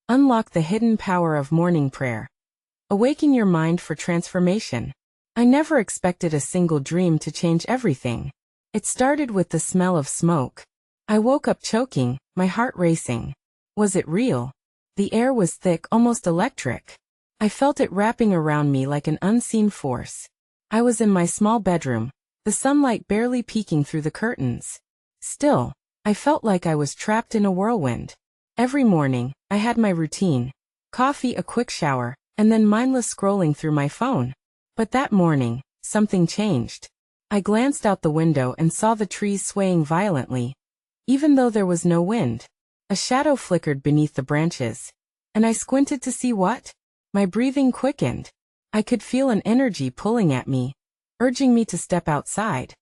Unlock the hidden power of morning prayer. Awaken your mind for transformation. I never expected a single dream to change everything. It started with the smell of smoke. I woke up choking, my heart racing. Was it real? The air was thick, almost electric. I felt it wrapping around me like an unseen force. I was in my small bedroom, the sunlight barely peeking through the curtains. Still, I felt like I was trapped in a whirlwind. Every morning, I had my routine. Coffee, a quick shower, and then mindless scrolling through my phone. But that morning, something changed. I glanced out the window and saw the trees swaying violently. Even though there was no wind, a shadow flickered beneath the branches. And I squinted to see what? My breathing quickened. I could feel an energy pulling at me, urging me to step outside.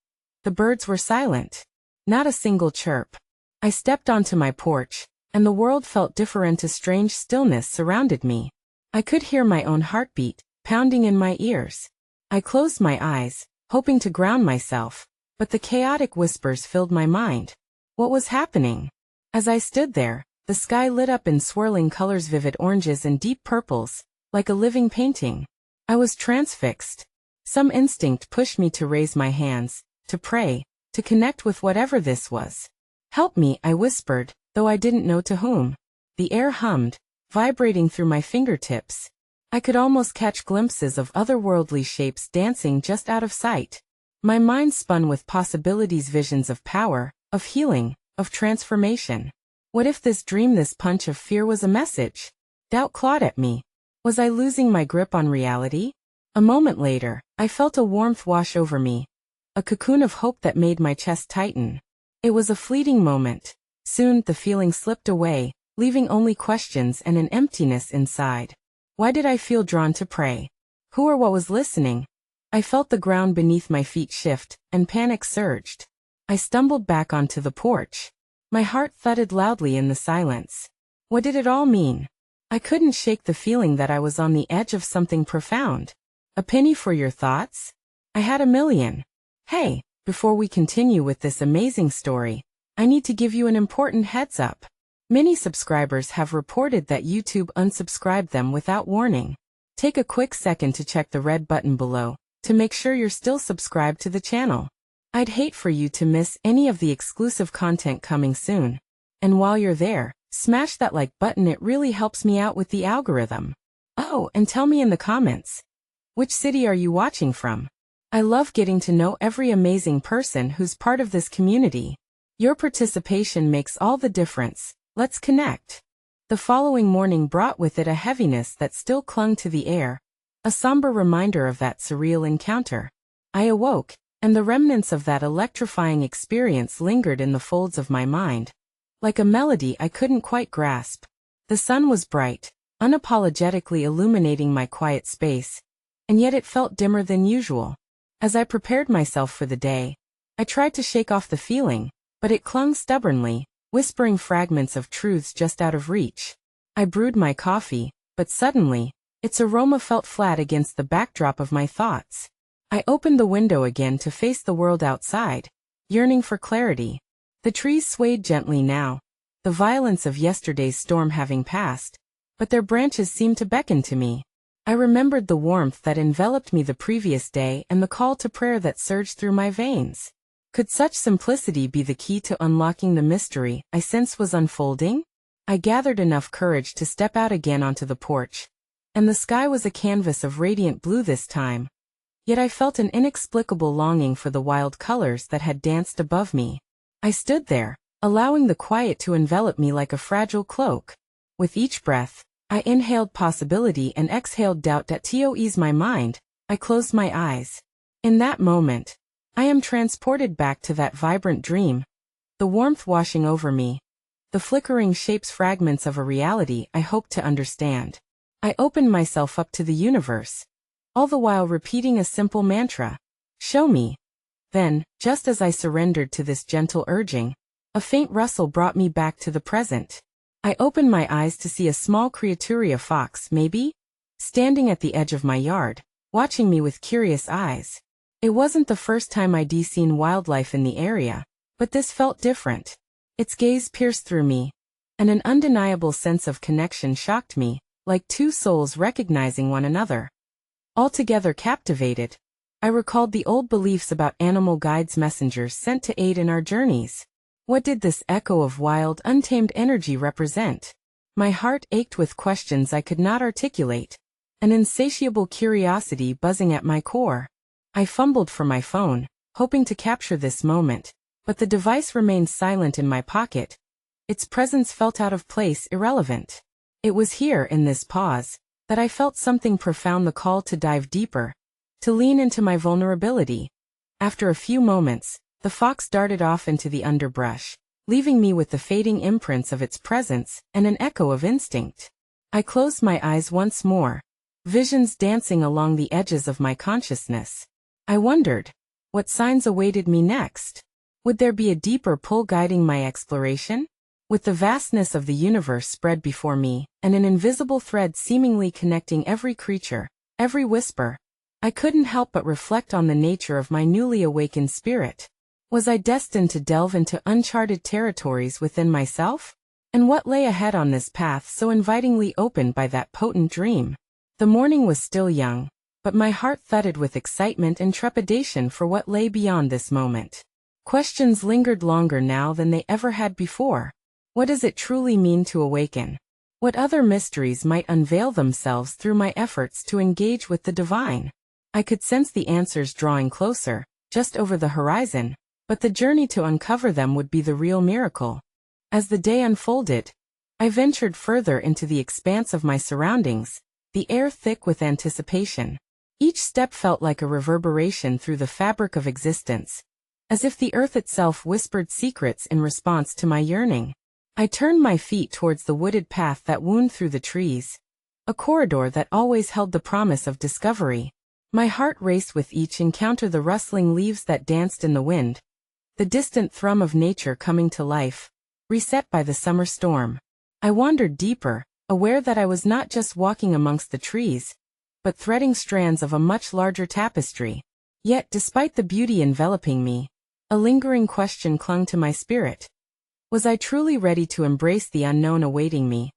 The birds were silent. Not a single chirp. I stepped onto my porch, and the world felt different. A strange stillness surrounded me. I could hear my own heartbeat, pounding in my ears. I closed my eyes, hoping to ground myself, but the chaotic whispers filled my mind. What was happening? As I stood there, the sky lit up in swirling colors, vivid oranges and deep purples, like a living painting. I was transfixed. Some instinct pushed me to raise my hands, to pray, to connect with whatever this was. "Help me," I whispered, though I didn't know to whom. The air hummed, vibrating through my fingertips. I could almost catch glimpses of otherworldly shapes dancing just out of sight. My mind spun with possibilities, visions of power, of healing, of transformation. What if this dream, this punch of fear, was a message? Doubt clawed at me. Was I losing my grip on reality? A moment later, I felt a warmth wash over me. A cocoon of hope that made my chest tighten. It was a fleeting moment. Soon, the feeling slipped away, leaving only questions and an emptiness inside. Why did I feel drawn to pray? Who or what was listening? I felt the ground beneath my feet shift, and panic surged. I stumbled back onto the porch. My heart thudded loudly in the silence. What did it all mean? I couldn't shake the feeling that I was on the edge of something profound. A penny for your thoughts? I had a million. Hey, before we continue with this amazing story, I need to give you an important heads up. Many subscribers have reported that YouTube unsubscribed them without warning. Take a quick second to check the red button below to make sure you're still subscribed to the channel. I'd hate for you to miss any of the exclusive content coming soon. And while you're there, smash that like button, it really helps me out with the algorithm. Oh, and tell me in the comments, which city are you watching from? I love getting to know every amazing person who's part of this community. Your participation makes all the difference. Let's connect. The following morning brought with it a heaviness that still clung to the air, a somber reminder of that surreal encounter. I awoke, and the remnants of that electrifying experience lingered in the folds of my mind, like a melody I couldn't quite grasp. The sun was bright, unapologetically illuminating my quiet space, and yet it felt dimmer than usual. As I prepared myself for the day, I tried to shake off the feeling, but it clung stubbornly, whispering fragments of truths just out of reach. I brewed my coffee, but suddenly, its aroma felt flat against the backdrop of my thoughts. I opened the window again to face the world outside, yearning for clarity. The trees swayed gently now, the violence of yesterday's storm having passed, but their branches seemed to beckon to me. I remembered the warmth that enveloped me the previous day and the call to prayer that surged through my veins. Could such simplicity be the key to unlocking the mystery I sensed was unfolding? I gathered enough courage to step out again onto the porch, and the sky was a canvas of radiant blue this time. Yet I felt an inexplicable longing for the wild colors that had danced above me. I stood there, allowing the quiet to envelop me like a fragile cloak. With each breath, I inhaled possibility and exhaled doubt. To ease my mind, I closed my eyes. In that moment, I am transported back to that vibrant dream, the warmth washing over me, the flickering shapes, fragments of a reality I hoped to understand. I opened myself up to the universe, all the while repeating a simple mantra: show me. Then, just as I surrendered to this gentle urging, a faint rustle brought me back to the present. I opened my eyes to see a small creature, a fox maybe, standing at the edge of my yard, watching me with curious eyes. It wasn't the first time I'd seen wildlife in the area, but this felt different. Its gaze pierced through me, and an undeniable sense of connection shocked me, like two souls recognizing one another. Altogether captivated, I recalled the old beliefs about animal guides, messengers sent to aid in our journeys. What did this echo of wild, untamed energy represent? My heart ached with questions I could not articulate, an insatiable curiosity buzzing at my core. I fumbled for my phone, hoping to capture this moment, but the device remained silent in my pocket. Its presence felt out of place, irrelevant. It was here, in this pause, that I felt something profound, the call to dive deeper, to lean into my vulnerability. After a few moments, the fox darted off into the underbrush, leaving me with the fading imprints of its presence and an echo of instinct. I closed my eyes once more, visions dancing along the edges of my consciousness. I wondered, what signs awaited me next? Would there be a deeper pull guiding my exploration? With the vastness of the universe spread before me, and an invisible thread seemingly connecting every creature, every whisper, I couldn't help but reflect on the nature of my newly awakened spirit. Was I destined to delve into uncharted territories within myself? And what lay ahead on this path so invitingly opened by that potent dream? The morning was still young, but my heart thudded with excitement and trepidation for what lay beyond this moment. Questions lingered longer now than they ever had before. What does it truly mean to awaken? What other mysteries might unveil themselves through my efforts to engage with the divine? I could sense the answers drawing closer, just over the horizon, but the journey to uncover them would be the real miracle. As the day unfolded, I ventured further into the expanse of my surroundings, the air thick with anticipation. Each step felt like a reverberation through the fabric of existence, as if the earth itself whispered secrets in response to my yearning. I turned my feet towards the wooded path that wound through the trees, a corridor that always held the promise of discovery. My heart raced with each encounter, the rustling leaves that danced in the wind, the distant thrum of nature coming to life, reset by the summer storm. I wandered deeper, aware that I was not just walking amongst the trees, but threading strands of a much larger tapestry. Yet, despite the beauty enveloping me, a lingering question clung to my spirit. Was I truly ready to embrace the unknown awaiting me?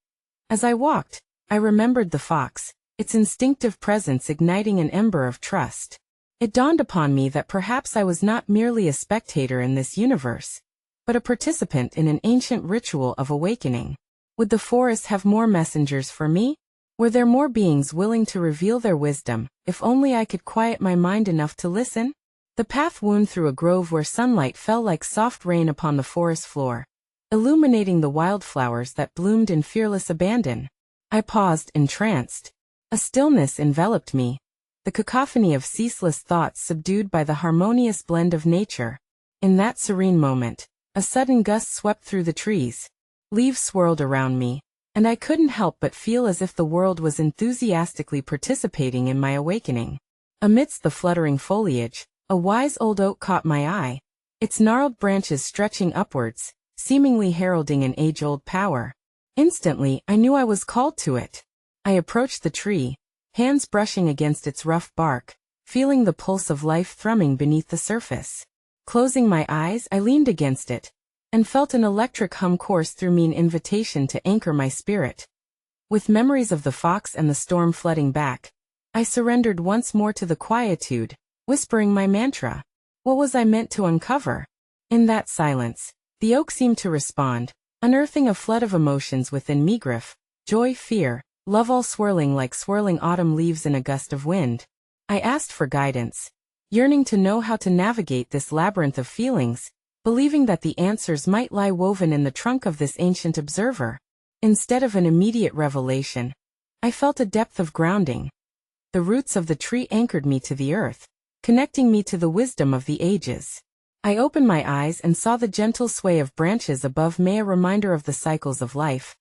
As I walked, I remembered the fox, its instinctive presence igniting an ember of trust. It dawned upon me that perhaps I was not merely a spectator in this universe, but a participant in an ancient ritual of awakening. Would the forest have more messengers for me? Were there more beings willing to reveal their wisdom, if only I could quiet my mind enough to listen? The path wound through a grove where sunlight fell like soft rain upon the forest floor, illuminating the wildflowers that bloomed in fearless abandon. I paused, entranced. A stillness enveloped me, the cacophony of ceaseless thoughts subdued by the harmonious blend of nature. In that serene moment, a sudden gust swept through the trees. Leaves swirled around me, and I couldn't help but feel as if the world was enthusiastically participating in my awakening. Amidst the fluttering foliage, a wise old oak caught my eye, its gnarled branches stretching upwards, seemingly heralding an age-old power. Instantly, I knew I was called to it. I approached the tree, hands brushing against its rough bark, feeling the pulse of life thrumming beneath the surface. Closing my eyes, I leaned against it, and felt an electric hum course through me, an invitation to anchor my spirit. With memories of the fox and the storm flooding back, I surrendered once more to the quietude, whispering my mantra. What was I meant to uncover? In that silence, the oak seemed to respond, unearthing a flood of emotions within me: grief, joy, fear, love, all swirling like swirling autumn leaves in a gust of wind. I asked for guidance, yearning to know how to navigate this labyrinth of feelings, believing that the answers might lie woven in the trunk of this ancient observer. Instead of an immediate revelation, I felt a depth of grounding. The roots of the tree anchored me to the earth, connecting me to the wisdom of the ages. I opened my eyes and saw the gentle sway of branches above me, a reminder of the cycles of life,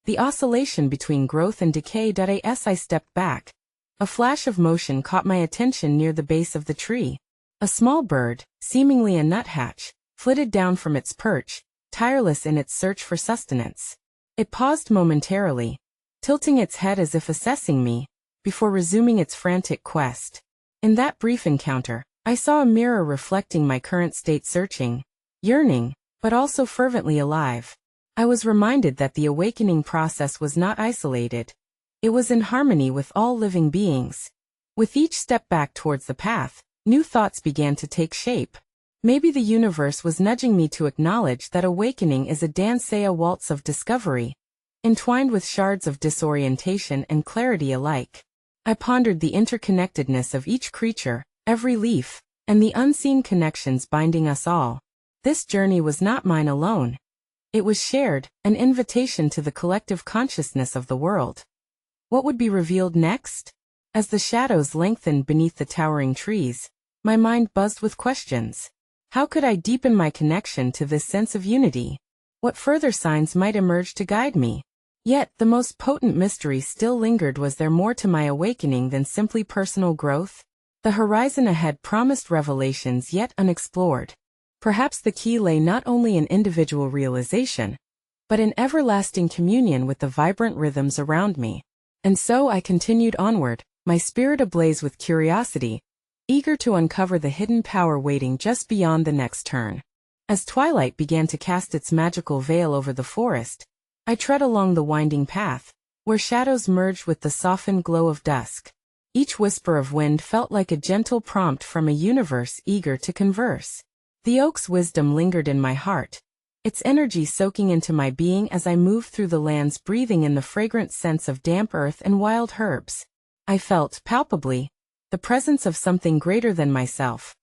the oscillation between growth and decay. As I stepped back, a flash of motion caught my attention near the base of the tree. A small bird, seemingly a nuthatch, flitted down from its perch, tireless in its search for sustenance. It paused momentarily, tilting its head as if assessing me, before resuming its frantic quest. In that brief encounter, I saw a mirror reflecting my current state: searching, yearning, but also fervently alive. I was reminded that the awakening process was not isolated. It was in harmony with all living beings. With each step back towards the path, new thoughts began to take shape. Maybe the universe was nudging me to acknowledge that awakening is a dance-a waltz of discovery, entwined with shards of disorientation and clarity alike. I pondered the interconnectedness of each creature, every leaf, and the unseen connections binding us all. This journey was not mine alone. It was shared, an invitation to the collective consciousness of the world. What would be revealed next? As the shadows lengthened beneath the towering trees, my mind buzzed with questions. How could I deepen my connection to this sense of unity? What further signs might emerge to guide me? Yet, the most potent mystery still lingered. Was there more to my awakening than simply personal growth? The horizon ahead promised revelations yet unexplored. Perhaps the key lay not only in individual realization, but in everlasting communion with the vibrant rhythms around me. And so I continued onward, my spirit ablaze with curiosity, eager to uncover the hidden power waiting just beyond the next turn. As twilight began to cast its magical veil over the forest, I tread along the winding path, where shadows merged with the softened glow of dusk. Each whisper of wind felt like a gentle prompt from a universe eager to converse. The oak's wisdom lingered in my heart, its energy soaking into my being as I moved through the lands, breathing in the fragrant scents of damp earth and wild herbs. I felt, palpably, the presence of something greater than myself,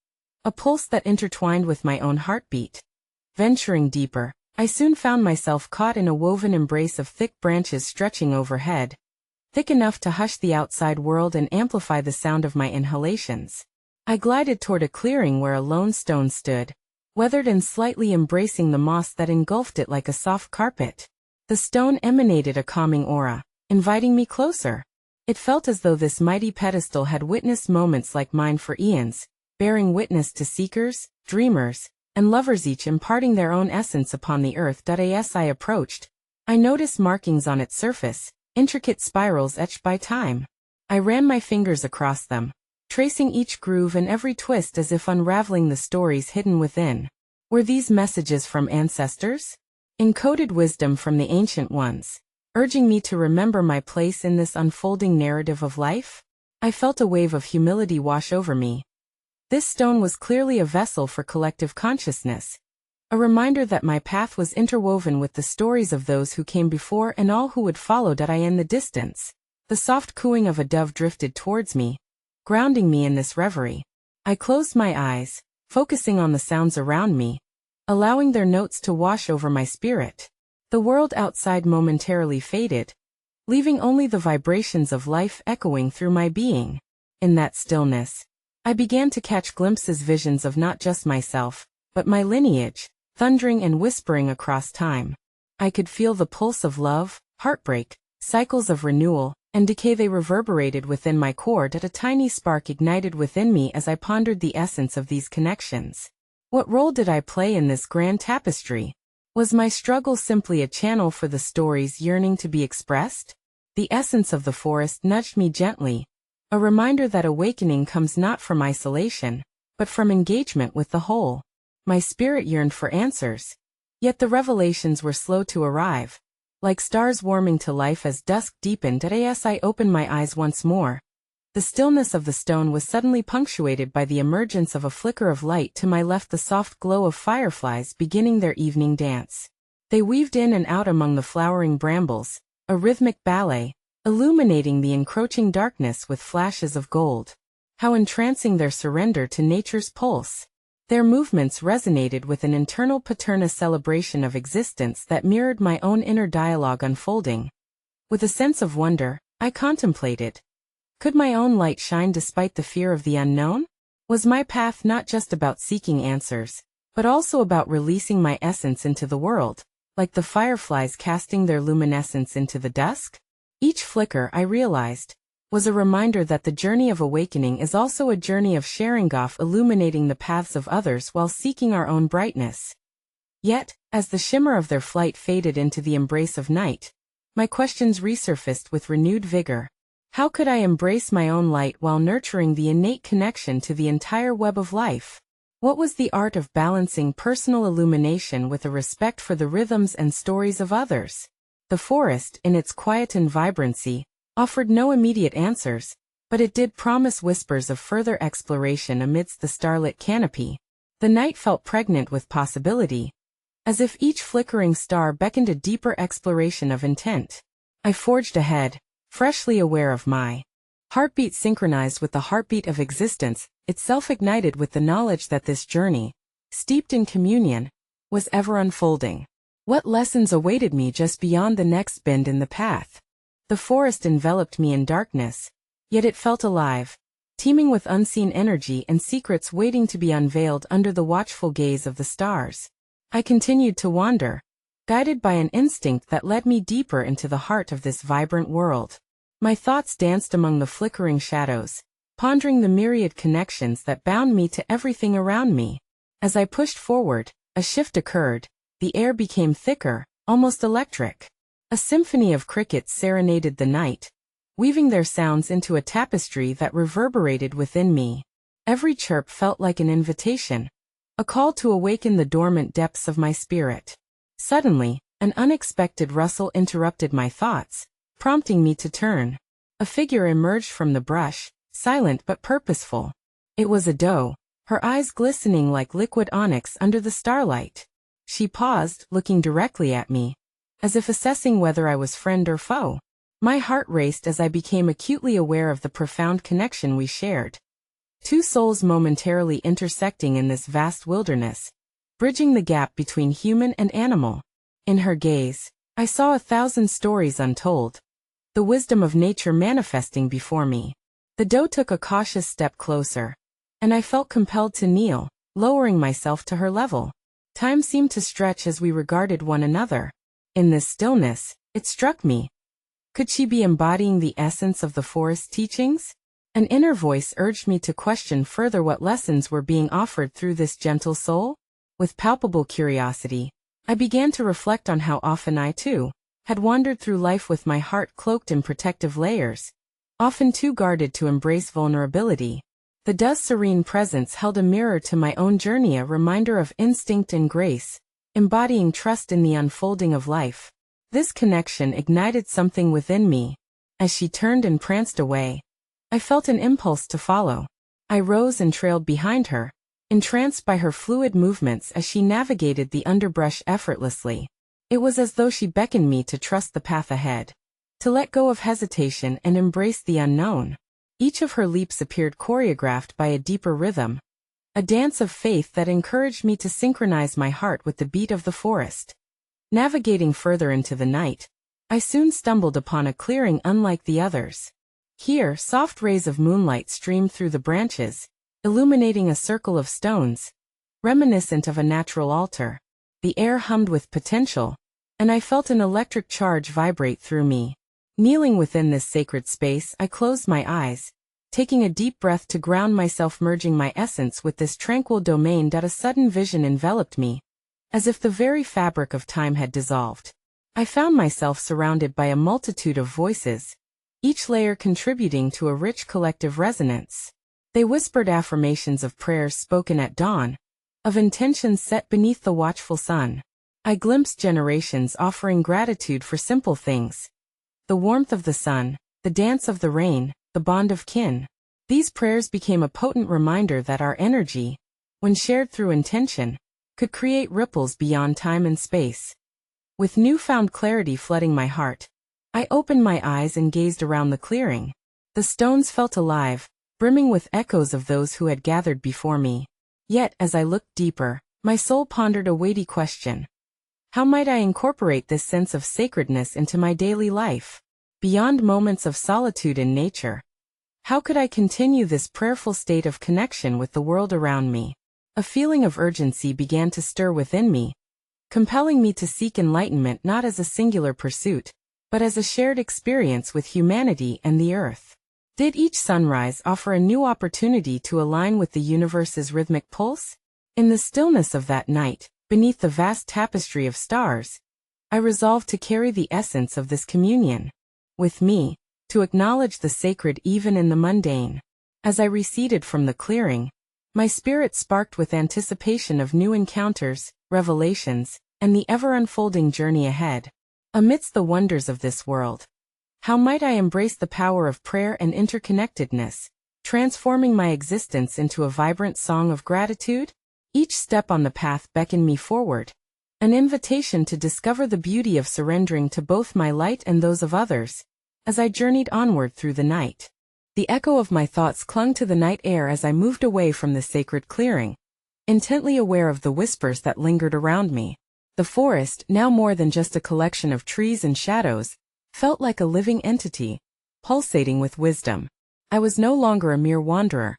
a pulse that intertwined with my own heartbeat. Venturing deeper, I soon found myself caught in a woven embrace of thick branches stretching overhead, thick enough to hush the outside world and amplify the sound of my inhalations. I glided toward a clearing where a lone stone stood, weathered and slightly embracing the moss that engulfed it like a soft carpet. The stone emanated a calming aura, inviting me closer. It felt as though this mighty pedestal had witnessed moments like mine for eons, bearing witness to seekers, dreamers, and lovers, each imparting their own essence upon the earth. As I approached, I noticed markings on its surface, intricate spirals etched by time. I ran my fingers across them, tracing each groove and every twist as if unraveling the stories hidden within. Were these messages from ancestors? Encoded wisdom from the ancient ones, urging me to remember my place in this unfolding narrative of life? I felt a wave of humility wash over me. This stone was clearly a vessel for collective consciousness, a reminder that my path was interwoven with the stories of those who came before and all who would follow. In the distance, the soft cooing of a dove drifted towards me, grounding me in this reverie. I closed my eyes, focusing on the sounds around me, allowing their notes to wash over my spirit. The world outside momentarily faded, leaving only the vibrations of life echoing through my being. In that stillness, I began to catch glimpses, visions of not just myself, but my lineage, thundering and whispering across time. I could feel the pulse of love, heartbreak, cycles of renewal, and decay. They reverberated within my core. A tiny spark ignited within me as I pondered the essence of these connections. What role did I play in this grand tapestry? Was my struggle simply a channel for the stories yearning to be expressed? The essence of the forest nudged me gently, a reminder that awakening comes not from isolation, but from engagement with the whole. My spirit yearned for answers, yet the revelations were slow to arrive, like stars warming to life as dusk deepened. As I opened my eyes once more, the stillness of the stone was suddenly punctuated by the emergence of a flicker of light. To my left, the soft glow of fireflies beginning their evening dance. They weaved in and out among the flowering brambles, a rhythmic ballet, illuminating the encroaching darkness with flashes of gold. How entrancing their surrender to nature's pulse! Their movements resonated with an internal paterna celebration of existence that mirrored my own inner dialogue unfolding. With a sense of wonder, I contemplated. Could my own light shine despite the fear of the unknown? Was my path not just about seeking answers, but also about releasing my essence into the world, like the fireflies casting their luminescence into the dusk? Each flicker, I realized, was a reminder that the journey of awakening is also a journey of sharing, of illuminating the paths of others while seeking our own brightness. Yet, as the shimmer of their flight faded into the embrace of night, my questions resurfaced with renewed vigor. How could I embrace my own light while nurturing the innate connection to the entire web of life? What was the art of balancing personal illumination with a respect for the rhythms and stories of others? The forest, in its quiet and vibrancy, offered no immediate answers, but it did promise whispers of further exploration amidst the starlit canopy. The night felt pregnant with possibility, as if each flickering star beckoned a deeper exploration of intent. I forged ahead, freshly aware of my heartbeat synchronized with the heartbeat of existence, itself ignited with the knowledge that this journey, steeped in communion, was ever unfolding. What lessons awaited me just beyond the next bend in the path? The forest enveloped me in darkness, yet it felt alive, teeming with unseen energy and secrets waiting to be unveiled under the watchful gaze of the stars. I continued to wander, guided by an instinct that led me deeper into the heart of this vibrant world. My thoughts danced among the flickering shadows, pondering the myriad connections that bound me to everything around me. As I pushed forward, a shift occurred. The air became thicker, almost electric. A symphony of crickets serenaded the night, weaving their sounds into a tapestry that reverberated within me. Every chirp felt like an invitation, a call to awaken the dormant depths of my spirit. Suddenly, an unexpected rustle interrupted my thoughts, prompting me to turn. A figure emerged from the brush, silent but purposeful. It was a doe, her eyes glistening like liquid onyx under the starlight. She paused, looking directly at me, as if assessing whether I was friend or foe. My heart raced as I became acutely aware of the profound connection we shared. Two souls momentarily intersecting in this vast wilderness, bridging the gap between human and animal. In her gaze, I saw 1,000 stories untold, the wisdom of nature manifesting before me. The doe took a cautious step closer, and I felt compelled to kneel, lowering myself to her level. Time seemed to stretch as we regarded one another. In this stillness, it struck me. Could she be embodying the essence of the forest teachings? An inner voice urged me to question further what lessons were being offered through this gentle soul. With palpable curiosity, I began to reflect on how often I, too, had wandered through life with my heart cloaked in protective layers, often too guarded to embrace vulnerability. The dove's serene presence held a mirror to my own journey, a reminder of instinct and grace, embodying trust in the unfolding of life. This connection ignited something within me. As she turned and pranced away, I felt an impulse to follow. I rose and trailed behind her, entranced by her fluid movements as she navigated the underbrush effortlessly. It was as though she beckoned me to trust the path ahead, to let go of hesitation and embrace the unknown. Each of her leaps appeared choreographed by a deeper rhythm, a dance of faith that encouraged me to synchronize my heart with the beat of the forest. Navigating further into the night, I soon stumbled upon a clearing unlike the others. Here, soft rays of moonlight streamed through the branches, illuminating a circle of stones, reminiscent of a natural altar. The air hummed with potential, and I felt an electric charge vibrate through me. Kneeling within this sacred space, I closed my eyes, taking a deep breath to ground myself, merging my essence with this tranquil domain. A sudden vision enveloped me, as if the very fabric of time had dissolved. I found myself surrounded by a multitude of voices, each layer contributing to a rich collective resonance. They whispered affirmations of prayers spoken at dawn, of intentions set beneath the watchful sun. I glimpsed generations offering gratitude for simple things: the warmth of the sun, the dance of the rain, the bond of kin. These prayers became a potent reminder that our energy, when shared through intention, could create ripples beyond time and space. With newfound clarity flooding my heart, I opened my eyes and gazed around the clearing. The stones felt alive, brimming with echoes of those who had gathered before me. Yet, as I looked deeper, my soul pondered a weighty question. How might I incorporate this sense of sacredness into my daily life? Beyond moments of solitude in nature, how could I continue this prayerful state of connection with the world around me? A feeling of urgency began to stir within me, compelling me to seek enlightenment not as a singular pursuit, but as a shared experience with humanity and the earth. Did each sunrise offer a new opportunity to align with the universe's rhythmic pulse? In the stillness of that night, beneath the vast tapestry of stars, I resolved to carry the essence of this communion with me, to acknowledge the sacred even in the mundane. As I receded from the clearing, My spirit sparked with anticipation of new encounters, revelations, and the ever-unfolding journey ahead. Amidst the wonders of this world, how might I embrace the power of prayer and interconnectedness, transforming my existence into a vibrant song of gratitude? Each step on the path beckoned me forward, an invitation to discover the beauty of surrendering to both my light and those of others. As I journeyed onward through the night, the echo of my thoughts clung to the night air as I moved away from the sacred clearing, intently aware of the whispers that lingered around me. The forest, now more than just a collection of trees and shadows, felt like a living entity, pulsating with wisdom. I was no longer a mere wanderer.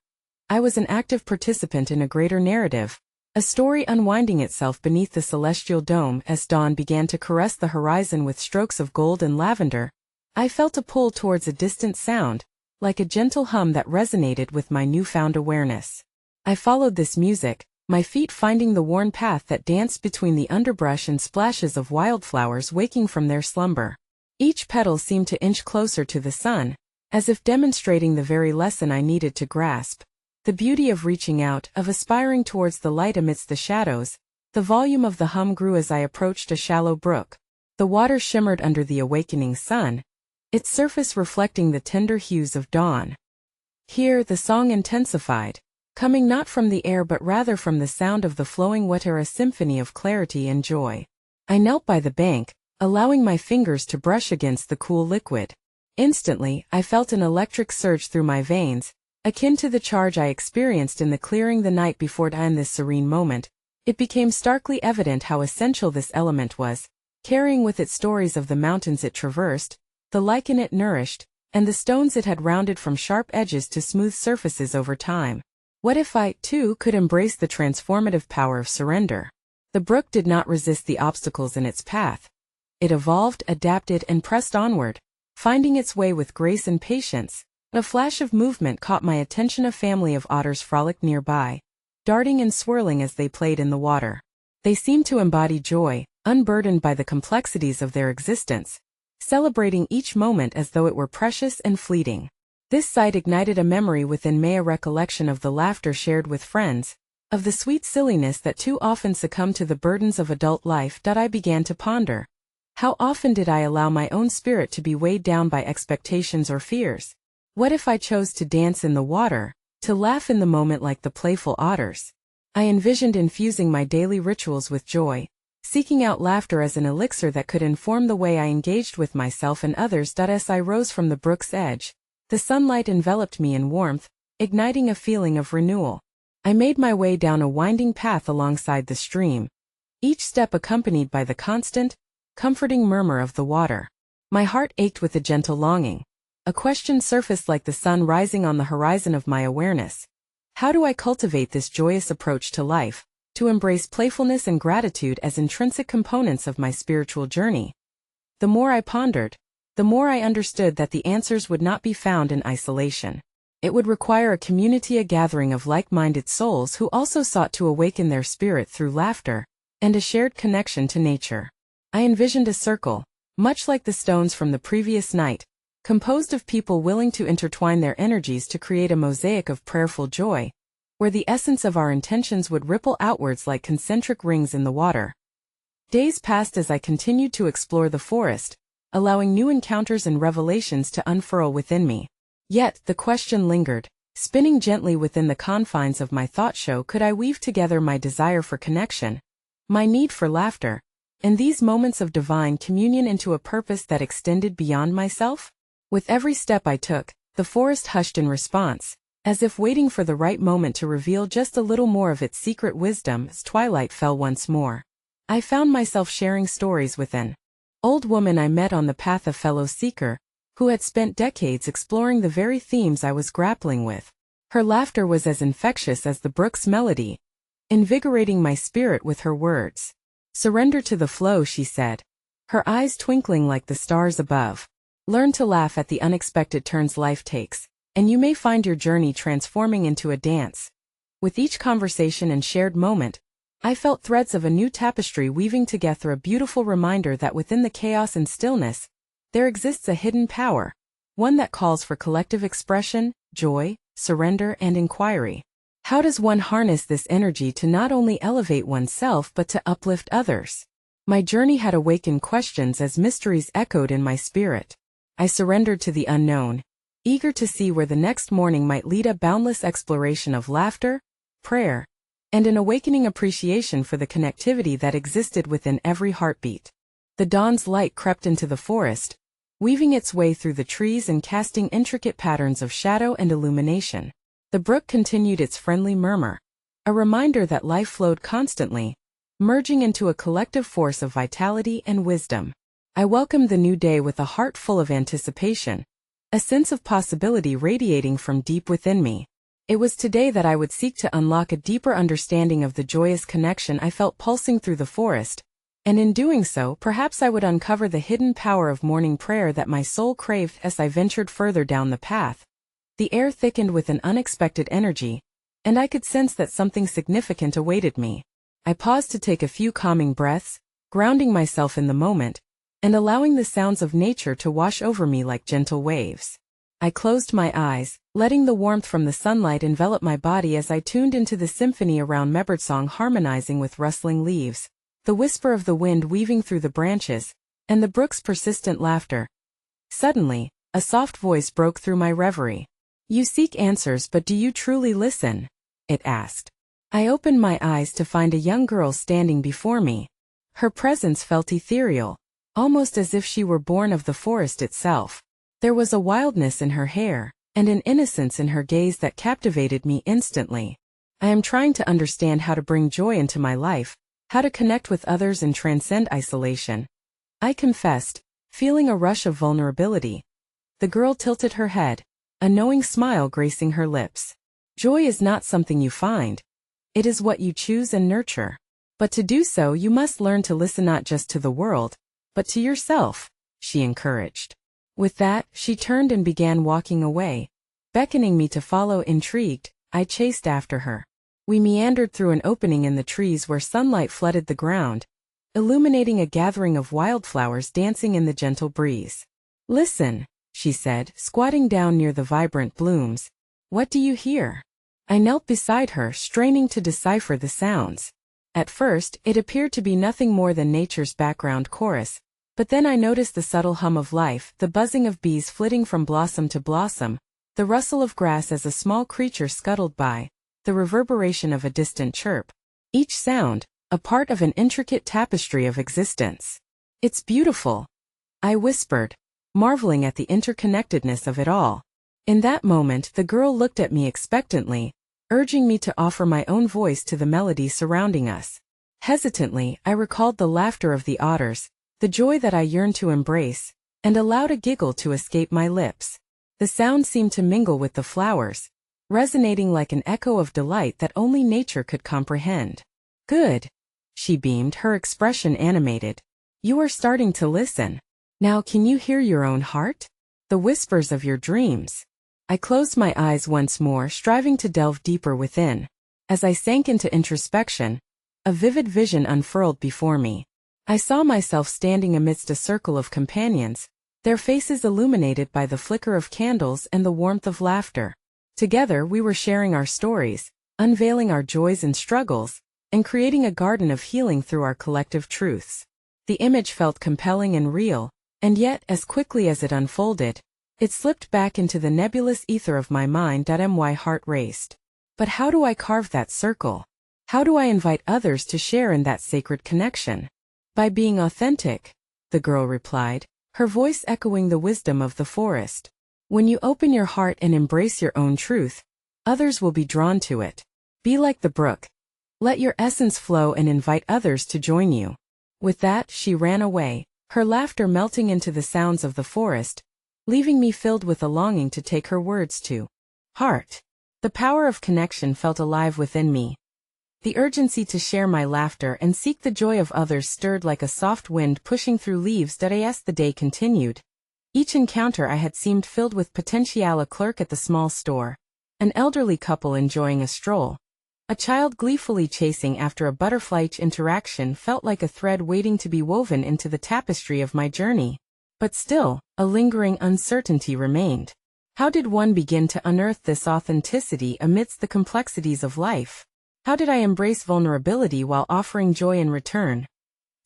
I was an active participant in a greater narrative, a story unwinding itself beneath the celestial dome. As dawn began to caress the horizon with strokes of gold and lavender, I felt a pull towards a distant sound, like a gentle hum that resonated with my newfound awareness. I followed this music, my feet finding the worn path that danced between the underbrush and splashes of wildflowers waking from their slumber. Each petal seemed to inch closer to the sun, as if demonstrating the very lesson I needed to grasp. The beauty of reaching out, of aspiring towards the light amidst the shadows. The volume of the hum grew as I approached a shallow brook. The water shimmered under the awakening sun, its surface reflecting the tender hues of dawn. Here the song intensified, coming not from the air but rather from the sound of the flowing water, a symphony of clarity and joy. I knelt by the bank, allowing my fingers to brush against the cool liquid. Instantly, I felt an electric surge through my veins, akin to the charge I experienced in the clearing the night before. In this serene moment, it became starkly evident how essential this element was, carrying with it stories of the mountains it traversed, the lichen it nourished, and the stones it had rounded from sharp edges to smooth surfaces over time. What if I, too, could embrace the transformative power of surrender? The brook did not resist the obstacles in its path. It evolved, adapted, and pressed onward, finding its way with grace and patience. A flash of movement caught my attention. A family of otters frolicked nearby, darting and swirling as they played in the water. They seemed to embody joy, unburdened by the complexities of their existence, celebrating each moment as though it were precious and fleeting. This sight ignited a memory within me, a recollection of the laughter shared with friends, of the sweet silliness that too often succumbed to the burdens of adult life. I began to ponder. How often did I allow my own spirit to be weighed down by expectations or fears? What if I chose to dance in the water, to laugh in the moment like the playful otters? I envisioned infusing my daily rituals with joy, seeking out laughter as an elixir that could inform the way I engaged with myself and others. As I rose from the brook's edge, the sunlight enveloped me in warmth, igniting a feeling of renewal. I made my way down a winding path alongside the stream, each step accompanied by the constant, comforting murmur of the water. My heart ached with a gentle longing. A question surfaced like the sun rising on the horizon of my awareness. How do I cultivate this joyous approach to life, to embrace playfulness and gratitude as intrinsic components of my spiritual journey? The more I pondered, the more I understood that the answers would not be found in isolation. It would require a community, a gathering of like-minded souls who also sought to awaken their spirit through laughter, and a shared connection to nature. I envisioned a circle, much like the stones from the previous night, composed of people willing to intertwine their energies to create a mosaic of prayerful joy, where the essence of our intentions would ripple outwards like concentric rings in the water. Days passed as I continued to explore the forest, allowing new encounters and revelations to unfurl within me. Yet, the question lingered, spinning gently within the confines of my thought show. Could I weave together my desire for connection, my need for laughter, and these moments of divine communion into a purpose that extended beyond myself? With every step I took, the forest hushed in response, as if waiting for the right moment to reveal just a little more of its secret wisdom. As twilight fell once more, I found myself sharing stories with an old woman I met on the path, a fellow seeker, who had spent decades exploring the very themes I was grappling with. Her laughter was as infectious as the brook's melody, invigorating my spirit with her words. "Surrender to the flow," she said, her eyes twinkling like the stars above. "Learn to laugh at the unexpected turns life takes, and you may find your journey transforming into a dance." With each conversation and shared moment, I felt threads of a new tapestry weaving together, a beautiful reminder that within the chaos and stillness, there exists a hidden power, one that calls for collective expression, joy, surrender, and inquiry. How does one harness this energy to not only elevate oneself but to uplift others? My journey had awakened questions as mysteries echoed in my spirit. I surrendered to the unknown, eager to see where the next morning might lead, a boundless exploration of laughter, prayer, and an awakening appreciation for the connectivity that existed within every heartbeat. The dawn's light crept into the forest, weaving its way through the trees and casting intricate patterns of shadow and illumination. The brook continued its friendly murmur, a reminder that life flowed constantly, merging into a collective force of vitality and wisdom. I welcomed the new day with a heart full of anticipation, a sense of possibility radiating from deep within me. It was today that I would seek to unlock a deeper understanding of the joyous connection I felt pulsing through the forest, and in doing so, perhaps I would uncover the hidden power of morning prayer that my soul craved. As I ventured further down the path, the air thickened with an unexpected energy, and I could sense that something significant awaited me. I paused to take a few calming breaths, grounding myself in the moment, and allowing the sounds of nature to wash over me like gentle waves. I closed my eyes, letting the warmth from the sunlight envelop my body as I tuned into the symphony around me, birdsong harmonizing with rustling leaves, the whisper of the wind weaving through the branches, and the brook's persistent laughter. Suddenly, a soft voice broke through my reverie. "You seek answers, but do you truly listen?" it asked. I opened my eyes to find a young girl standing before me. Her presence felt ethereal, almost as if she were born of the forest itself. There was a wildness in her hair, and an innocence in her gaze that captivated me instantly. "I am trying to understand how to bring joy into my life, how to connect with others and transcend isolation," I confessed, feeling a rush of vulnerability. The girl tilted her head, a knowing smile gracing her lips. "Joy is not something you find. It is what you choose and nurture. But to do so, you must learn to listen not just to the world, but to yourself," she encouraged. With that, she turned and began walking away. Beckoning me to follow. Intrigued, I chased after her. We meandered through an opening in the trees where sunlight flooded the ground, illuminating a gathering of wildflowers dancing in the gentle breeze. "Listen," she said, squatting down near the vibrant blooms. "What do you hear?" I knelt beside her, straining to decipher the sounds. At first, it appeared to be nothing more than nature's background chorus, but then I noticed the subtle hum of life, the buzzing of bees flitting from blossom to blossom, the rustle of grass as a small creature scuttled by, the reverberation of a distant chirp. Each sound, a part of an intricate tapestry of existence. "It's beautiful," I whispered, marveling at the interconnectedness of it all. In that moment, the girl looked at me expectantly, urging me to offer my own voice to the melody surrounding us. Hesitantly, I recalled the laughter of the otters, the joy that I yearned to embrace, and allowed a giggle to escape my lips. The sound seemed to mingle with the flowers, resonating like an echo of delight that only nature could comprehend. "Good," she beamed, her expression animated. "You are starting to listen. Now can you hear your own heart? The whispers of your dreams?" I closed my eyes once more, striving to delve deeper within. As I sank into introspection, a vivid vision unfurled before me. I saw myself standing amidst a circle of companions, their faces illuminated by the flicker of candles and the warmth of laughter. Together we were sharing our stories, unveiling our joys and struggles, and creating a garden of healing through our collective truths. The image felt compelling and real, and yet, as quickly as it unfolded, it slipped back into the nebulous ether of my mind. My heart raced. But how do I carve that circle? How do I invite others to share in that sacred connection? "By being authentic," the girl replied, her voice echoing the wisdom of the forest. "When you open your heart and embrace your own truth, others will be drawn to it. Be like the brook. Let your essence flow and invite others to join you." With that, she ran away, her laughter melting into the sounds of the forest, leaving me filled with a longing to take her words to heart. The power of connection felt alive within me. The urgency to share my laughter and seek the joy of others stirred like a soft wind pushing through leaves. As the day continued, each encounter I had seemed filled with potential. A clerk at the small store, an elderly couple enjoying a stroll, a child gleefully chasing after a butterfly. Each interaction felt like a thread waiting to be woven into the tapestry of my journey. But still, a lingering uncertainty remained. How did one begin to unearth this authenticity amidst the complexities of life? How did I embrace vulnerability while offering joy in return?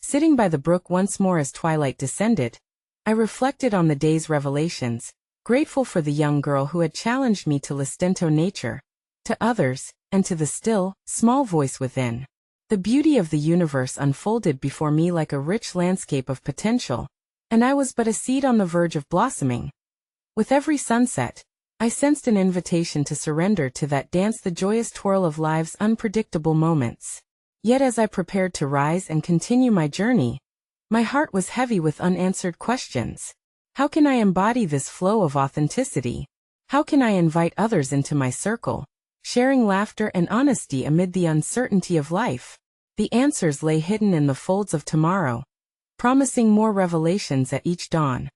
Sitting by the brook once more as twilight descended, I reflected on the day's revelations, grateful for the young girl who had challenged me to Listento nature, to others, and to the still, small voice within. The beauty of the universe unfolded before me like a rich landscape of potential, and I was but a seed on the verge of blossoming. With every sunset, I sensed an invitation to surrender to that dance, the joyous twirl of life's unpredictable moments. Yet as I prepared to rise and continue my journey, my heart was heavy with unanswered questions. How can I embody this flow of authenticity? How can I invite others into my circle, sharing laughter and honesty amid the uncertainty of life? The answers lay hidden in the folds of tomorrow, promising more revelations at each dawn.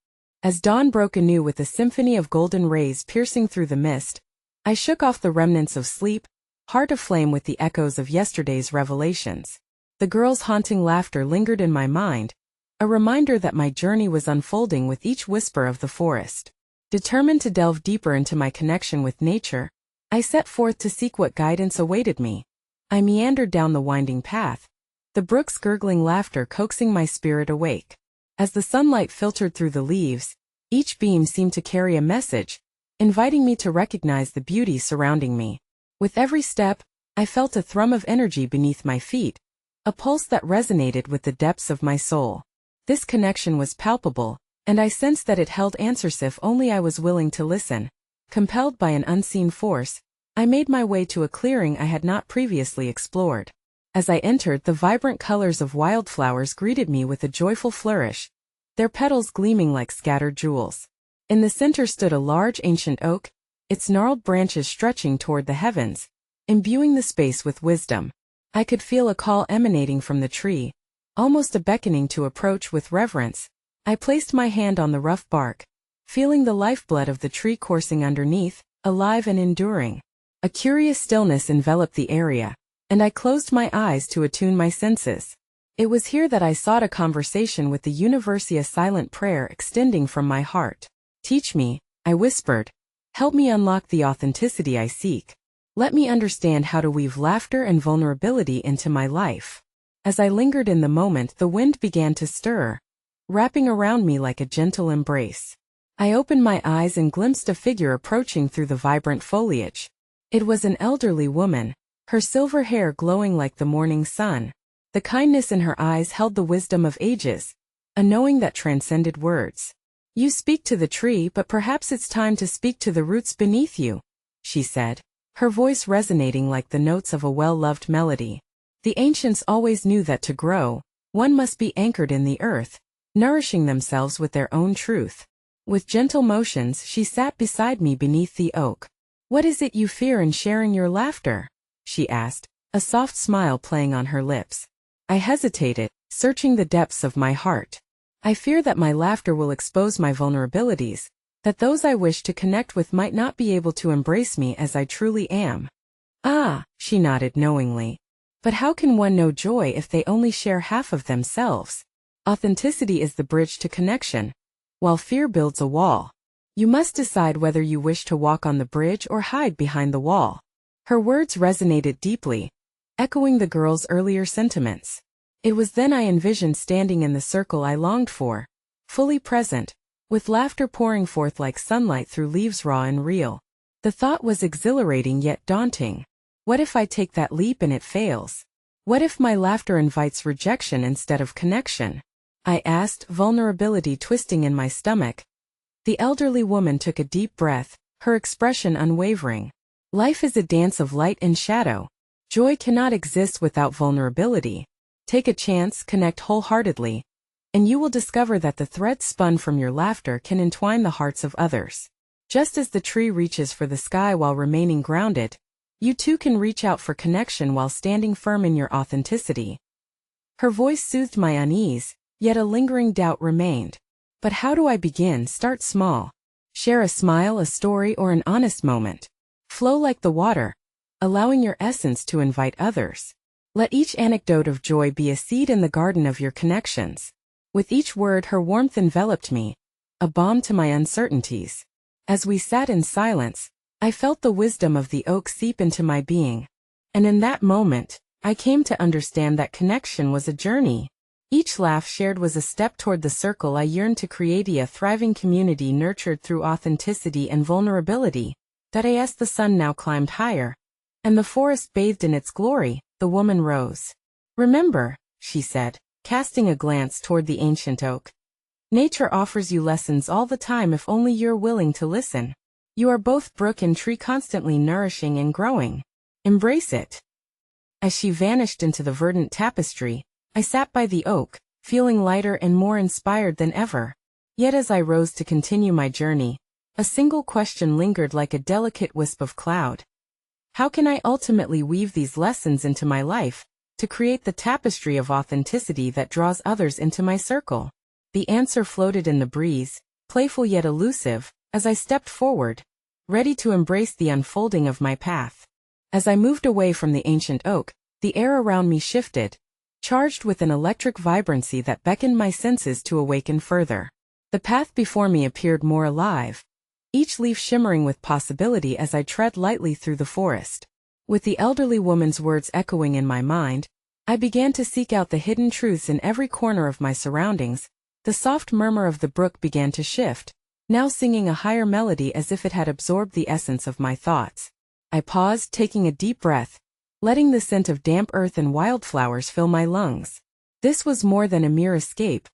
As dawn broke anew with a symphony of golden rays piercing through the mist, I shook off the remnants of sleep, heart aflame with the echoes of yesterday's revelations. The girls' haunting laughter lingered in my mind, a reminder that my journey was unfolding with each whisper of the forest. Determined to delve deeper into my connection with nature, I set forth to seek what guidance awaited me. I meandered down the winding path, the brook's gurgling laughter coaxing my spirit awake. As the sunlight filtered through the leaves, each beam seemed to carry a message, inviting me to recognize the beauty surrounding me. With every step, I felt a thrum of energy beneath my feet, a pulse that resonated with the depths of my soul. This connection was palpable, and I sensed that it held answers if only I was willing to listen. Compelled by an unseen force, I made my way to a clearing I had not previously explored. As I entered, the vibrant colors of wildflowers greeted me with a joyful flourish, their petals gleaming like scattered jewels. In the center stood a large ancient oak, its gnarled branches stretching toward the heavens, imbuing the space with wisdom. I could feel a call emanating from the tree, almost a beckoning to approach with reverence. I placed my hand on the rough bark, feeling the lifeblood of the tree coursing underneath, alive and enduring. A curious stillness enveloped the area, and I closed my eyes to attune my senses. It was here that I sought a conversation with the universe, a silent prayer extending from my heart. Teach me, I whispered. Help me unlock the authenticity I seek. Let me understand how to weave laughter and vulnerability into my life. As I lingered in the moment, the wind began to stir, wrapping around me like a gentle embrace. I opened my eyes and glimpsed a figure approaching through the vibrant foliage. It was an elderly woman, her silver hair glowing like the morning sun. The kindness in her eyes held the wisdom of ages, a knowing that transcended words. You speak to the tree, but perhaps it's time to speak to the roots beneath you, she said, her voice resonating like the notes of a well-loved melody. The ancients always knew that to grow, one must be anchored in the earth, nourishing themselves with their own truth. With gentle motions, she sat beside me beneath the oak. What is it you fear in sharing your laughter? She asked, a soft smile playing on her lips. I hesitated, searching the depths of my heart. I fear that my laughter will expose my vulnerabilities, that those I wish to connect with might not be able to embrace me as I truly am. Ah, she nodded knowingly. But how can one know joy if they only share half of themselves? Authenticity is the bridge to connection, while fear builds a wall. You must decide whether you wish to walk on the bridge or hide behind the wall. Her words resonated deeply, echoing the girl's earlier sentiments. It was then I envisioned standing in the circle I longed for, fully present, with laughter pouring forth like sunlight through leaves raw and real. The thought was exhilarating yet daunting. What if I take that leap and it fails? What if my laughter invites rejection instead of connection? I asked, vulnerability twisting in my stomach. The elderly woman took a deep breath, her expression unwavering. Life is a dance of light and shadow. Joy cannot exist without vulnerability. Take a chance, connect wholeheartedly, and you will discover that the threads spun from your laughter can entwine the hearts of others. Just as the tree reaches for the sky while remaining grounded, you too can reach out for connection while standing firm in your authenticity. Her voice soothed my unease, yet a lingering doubt remained. But how do I begin? Start small. Share a smile, a story, or an honest moment. Flow like the water, allowing your essence to invite others. Let each anecdote of joy be a seed in the garden of your connections. With each word, her warmth enveloped me, a balm to my uncertainties. As we sat in silence, I felt the wisdom of the oak seep into my being. And in that moment, I came to understand that connection was a journey. Each laugh shared was a step toward the circle I yearned to create, a thriving community nurtured through authenticity and vulnerability. That as the sun now climbed higher, and the forest bathed in its glory, the woman rose. "Remember," she said, casting a glance toward the ancient oak. "Nature offers you lessons all the time if only you're willing to listen. You are both brook and tree, constantly nourishing and growing. Embrace it." As she vanished into the verdant tapestry, I sat by the oak, feeling lighter and more inspired than ever. Yet as I rose to continue my journey, a single question lingered like a delicate wisp of cloud. How can I ultimately weave these lessons into my life, to create the tapestry of authenticity that draws others into my circle? The answer floated in the breeze, playful yet elusive, as I stepped forward, ready to embrace the unfolding of my path. As I moved away from the ancient oak, the air around me shifted, charged with an electric vibrancy that beckoned my senses to awaken further. The path before me appeared more alive, each leaf shimmering with possibility as I tread lightly through the forest. With the elderly woman's words echoing in my mind, I began to seek out the hidden truths in every corner of my surroundings. The soft murmur of the brook began to shift, now singing a higher melody as if it had absorbed the essence of my thoughts. I paused, taking a deep breath, letting the scent of damp earth and wildflowers fill my lungs. This was more than a mere escape.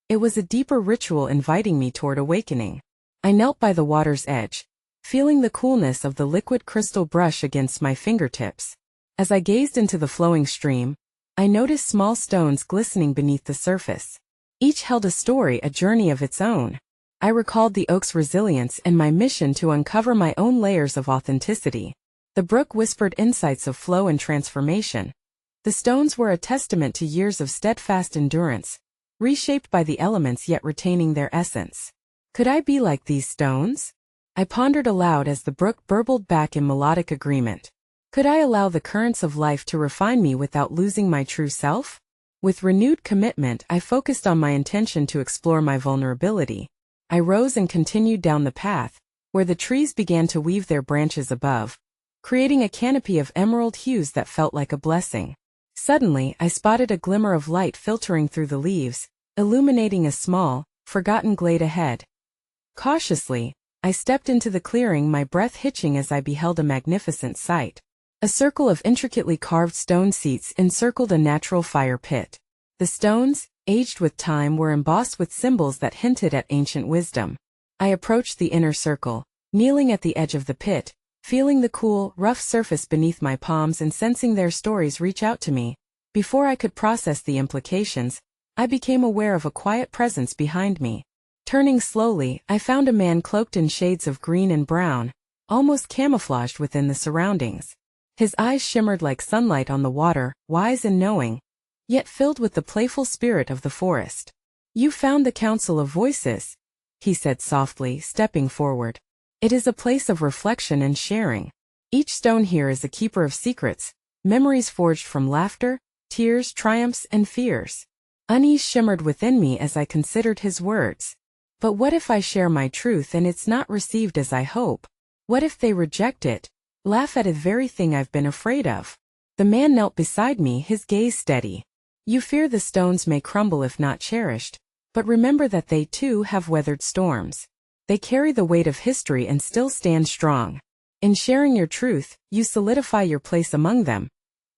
It was a deeper ritual inviting me toward awakening. I knelt by the water's edge, feeling the coolness of the liquid crystal brush against my fingertips. As I gazed into the flowing stream, I noticed small stones glistening beneath the surface. Each held a story, a journey of its own. I recalled the oak's resilience and my mission to uncover my own layers of authenticity. The brook whispered insights of flow and transformation. The stones were a testament to years of steadfast endurance, reshaped by the elements yet retaining their essence. Could I be like these stones? I pondered aloud as the brook burbled back in melodic agreement. Could I allow the currents of life to refine me without losing my true self? With renewed commitment, I focused on my intention to explore my vulnerability. I rose and continued down the path, where the trees began to weave their branches above, creating a canopy of emerald hues that felt like a blessing. Suddenly, I spotted a glimmer of light filtering through the leaves, illuminating a small, forgotten glade ahead. Cautiously, I stepped into the clearing, my breath hitching as I beheld a magnificent sight. A circle of intricately carved stone seats encircled a natural fire pit. The stones, aged with time, were embossed with symbols that hinted at ancient wisdom. I approached the inner circle, kneeling at the edge of the pit, feeling the cool, rough surface beneath my palms and sensing their stories reach out to me. Before I could process the implications, I became aware of a quiet presence behind me. Turning slowly, I found a man cloaked in shades of green and brown, almost camouflaged within the surroundings. His eyes shimmered like sunlight on the water, wise and knowing, yet filled with the playful spirit of the forest. "You found the Council of Voices," he said softly, stepping forward. "It is a place of reflection and sharing. Each stone here is a keeper of secrets, memories forged from laughter, tears, triumphs, and fears." Unease shimmered within me as I considered his words. But what if I share my truth and it's not received as I hope? What if they reject it, laugh at the very thing I've been afraid of? The man knelt beside me, his gaze steady. "You fear the stones may crumble if not cherished, but remember that they too have weathered storms. They carry the weight of history and still stand strong. In sharing your truth, you solidify your place among them.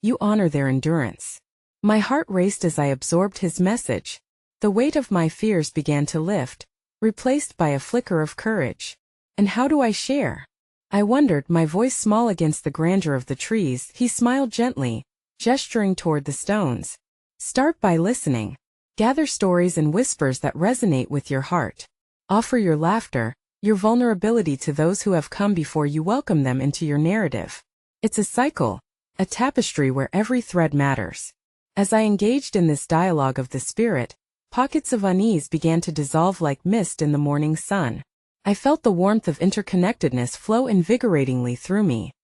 You honor their endurance." My heart raced as I absorbed his message. The weight of my fears began to lift, replaced by a flicker of courage. And how do I share? I wondered, my voice small against the grandeur of the trees. He smiled gently, gesturing toward the stones. "Start by listening. Gather stories and whispers that resonate with your heart. Offer your laughter, your vulnerability to those who have come before you. Welcome them into your narrative. It's a cycle, a tapestry where every thread matters." As I engaged in this dialogue of the spirit, pockets of unease began to dissolve like mist in the morning sun. I felt the warmth of interconnectedness flow invigoratingly through me.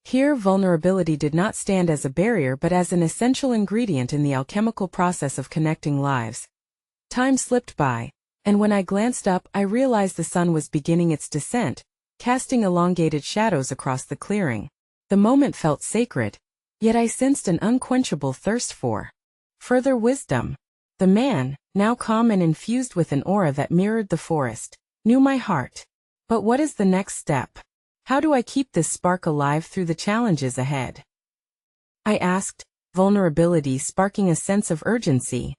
Here, vulnerability did not stand as a barrier but as an essential ingredient in the alchemical process of connecting lives. Time slipped by, And when I glanced up, I realized the sun was beginning its descent, casting elongated shadows across the clearing. The moment felt sacred, yet I sensed an unquenchable thirst for further wisdom. The man, now calm and infused with an aura that mirrored the forest, knew my heart. But what is the next step? How do I keep this spark alive through the challenges ahead? I asked, vulnerability sparking a sense of urgency.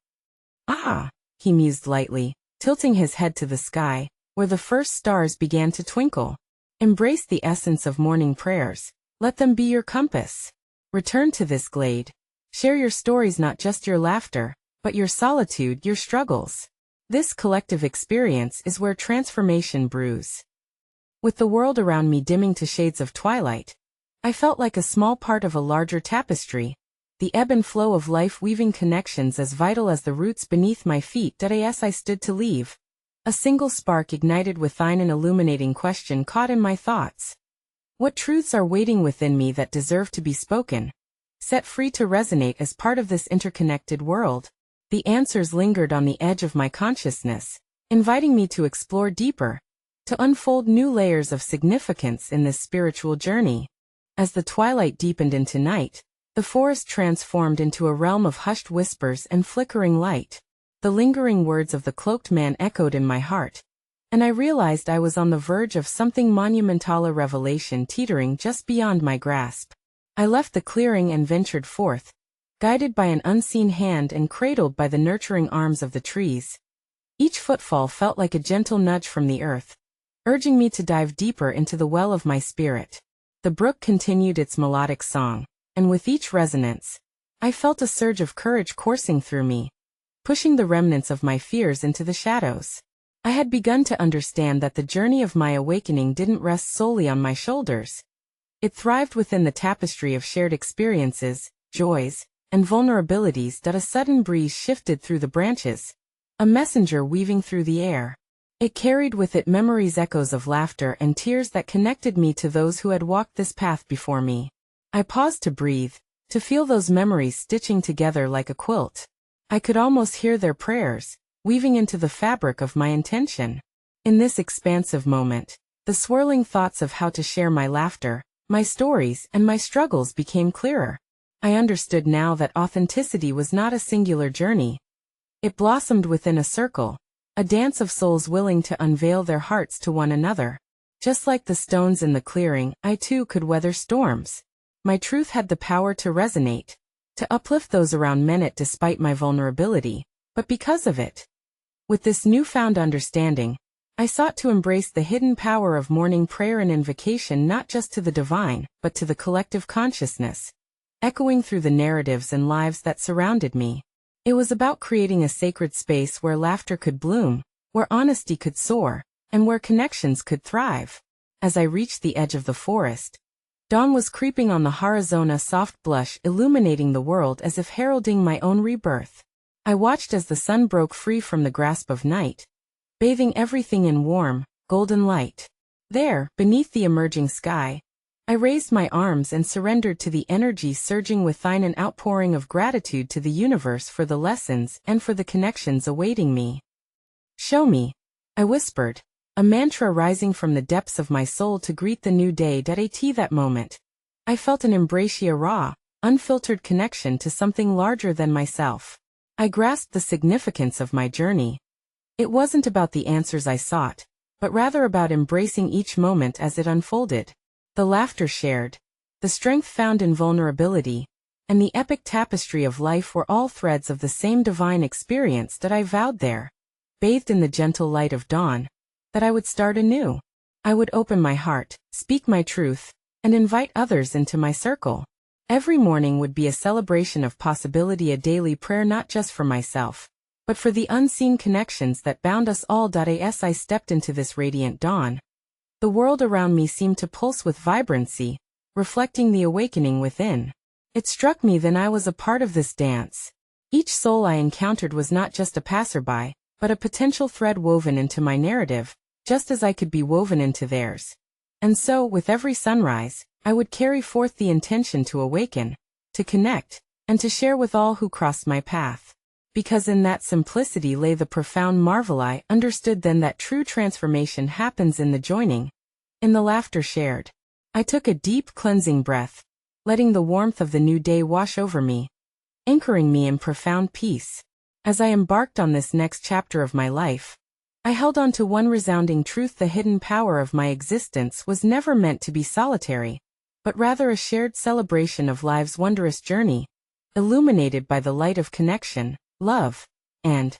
Ah, he mused lightly, tilting his head to the sky, where the first stars began to twinkle. Embrace the essence of morning prayers. Let them be your compass. Return to this glade. Share your stories, not just your laughter, but your solitude, your struggles. This collective experience is where transformation brews. With the world around me dimming to shades of twilight, I felt like a small part of a larger tapestry, the ebb and flow of life weaving connections as vital as the roots beneath my feet. As I stood to leave, a single spark ignited within, an illuminating question caught in my thoughts. What truths are waiting within me that deserve to be spoken, set free to resonate as part of this interconnected world? The answers lingered on the edge of my consciousness, inviting me to explore deeper, to unfold new layers of significance in this spiritual journey. As the twilight deepened into night, the forest transformed into a realm of hushed whispers and flickering light. The lingering words of the cloaked man echoed in my heart, and I realized I was on the verge of something monumental, a revelation teetering just beyond my grasp. I left the clearing and ventured forth, guided by an unseen hand and cradled by the nurturing arms of the trees. Each footfall felt like a gentle nudge from the earth, urging me to dive deeper into the well of my spirit. The brook continued its melodic song, and with each resonance, I felt a surge of courage coursing through me, pushing the remnants of my fears into the shadows. I had begun to understand that the journey of my awakening didn't rest solely on my shoulders. It thrived within the tapestry of shared experiences, joys, and vulnerabilities. A sudden breeze shifted through the branches, a messenger weaving through the air. It carried with it memories, echoes of laughter and tears that connected me to those who had walked this path before me. I paused to breathe, to feel those memories stitching together like a quilt. I could almost hear their prayers, weaving into the fabric of my intention. In this expansive moment, the swirling thoughts of how to share my laughter, my stories, and my struggles became clearer. I understood now that authenticity was not a singular journey. It blossomed within a circle, a dance of souls willing to unveil their hearts to one another. Just like the stones in the clearing, I too could weather storms. My truth had the power to resonate, to uplift those around me despite my vulnerability, but because of it. With this newfound understanding, I sought to embrace the hidden power of morning prayer and invocation, not just to the divine, but to the collective consciousness, echoing through the narratives and lives that surrounded me. It was about creating a sacred space where laughter could bloom, where honesty could soar, and where connections could thrive. As I reached the edge of the forest, dawn was creeping on the horizon, a soft blush illuminating the world as if heralding my own rebirth. I watched as the sun broke free from the grasp of night, bathing everything in warm, golden light. There, beneath the emerging sky, I raised my arms and surrendered to the energy surging within, an outpouring of gratitude to the universe for the lessons and for the connections awaiting me. Show me, I whispered, a mantra rising from the depths of my soul to greet the new day. At that moment, I felt an embrace, a raw, unfiltered connection to something larger than myself. I grasped the significance of my journey. It wasn't about the answers I sought, but rather about embracing each moment as it unfolded. The laughter shared, the strength found in vulnerability, and the epic tapestry of life were all threads of the same divine experience that I vowed there, bathed in the gentle light of dawn, that I would start anew. I would open my heart, speak my truth, and invite others into my circle. Every morning would be a celebration of possibility, a daily prayer not just for myself, but for the unseen connections that bound us all. As I stepped into this radiant dawn, the world around me seemed to pulse with vibrancy, reflecting the awakening within. It struck me then I was a part of this dance. Each soul I encountered was not just a passerby, but a potential thread woven into my narrative, just as I could be woven into theirs. And so, with every sunrise, I would carry forth the intention to awaken, to connect, and to share with all who crossed my path. Because in that simplicity lay the profound marvel. I understood then that true transformation happens in the joining, in the laughter shared. I took a deep cleansing breath, letting the warmth of the new day wash over me, anchoring me in profound peace. As I embarked on this next chapter of my life, I held on to one resounding truth: the hidden power of my existence was never meant to be solitary, but rather a shared celebration of life's wondrous journey, illuminated by the light of connection, love, and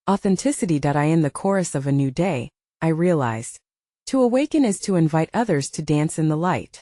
authenticity. I in the chorus of a new day, I realized, to awaken is to invite others to dance in the light.